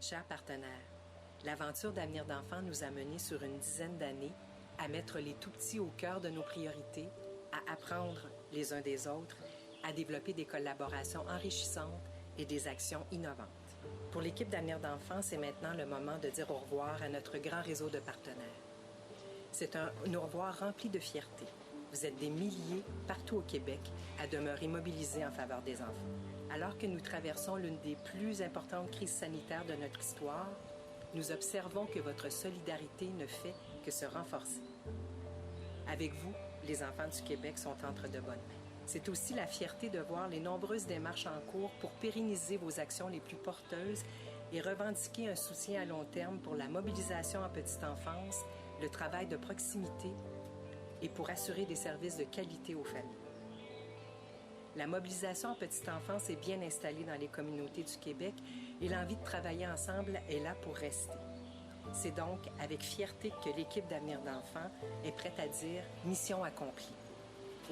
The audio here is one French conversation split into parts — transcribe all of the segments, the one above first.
Chers partenaires, l'aventure d'Avenir d'enfants nous a menés sur une dizaine d'années à mettre les tout-petits au cœur de nos priorités, à apprendre les uns des autres, à développer des collaborations enrichissantes et des actions innovantes. Pour l'équipe d'Avenir d'enfants, c'est maintenant le moment de dire au revoir à notre grand réseau de partenaires. C'est un au revoir rempli de fierté. Vous êtes des milliers partout au Québec à demeurer mobilisés en faveur des enfants. Alors que nous traversons l'une des plus importantes crises sanitaires de notre histoire, nous observons que votre solidarité ne fait que se renforcer. Avec vous, les enfants du Québec sont entre de bonnes mains. C'est aussi la fierté de voir les nombreuses démarches en cours pour pérenniser vos actions les plus porteuses et revendiquer un soutien à long terme pour la mobilisation en petite enfance, le travail de proximité et pour assurer des services de qualité aux familles. La mobilisation en petite enfance est bien installée dans les communautés du Québec et l'envie de travailler ensemble est là pour rester. C'est donc avec fierté que l'équipe d'Avenir d'enfants est prête à dire « mission accomplie »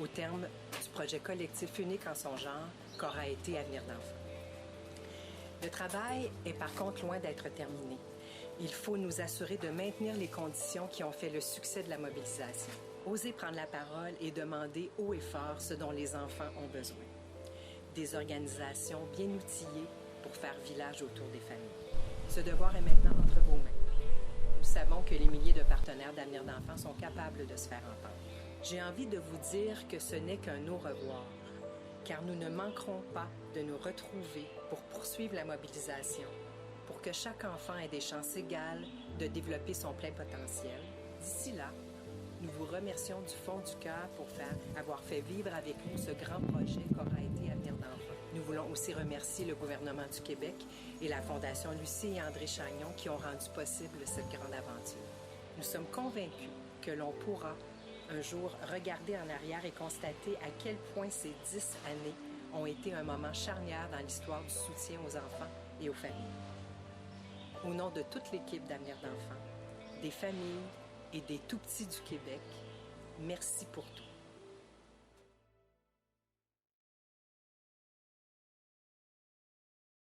au terme du projet collectif unique en son genre qu'aura été Avenir d'enfants. Le travail est par contre loin d'être terminé. Il faut nous assurer de maintenir les conditions qui ont fait le succès de la mobilisation. Oser prendre la parole et demander haut et fort ce dont les enfants ont besoin. Des organisations bien outillées pour faire village autour des familles. Ce devoir est maintenant entre vos mains. Nous savons que les milliers de partenaires d'Avenir d'enfants sont capables de se faire entendre. J'ai envie de vous dire que ce n'est qu'un au revoir, car nous ne manquerons pas de nous retrouver pour poursuivre la mobilisation, pour que chaque enfant ait des chances égales de développer son plein potentiel. D'ici là, nous vous remercions du fond du cœur pour avoir fait vivre avec nous ce grand projet qu'aura été Avenir d'enfants. Nous voulons aussi remercier le gouvernement du Québec et la Fondation Lucie et André Chagnon qui ont rendu possible cette grande aventure. Nous sommes convaincus que l'on pourra un jour regarder en arrière et constater à quel point ces 10 années ont été un moment charnière dans l'histoire du soutien aux enfants et aux familles. Au nom de toute l'équipe d'Avenir d'enfants, des familles et des tout-petits du Québec, merci pour tout.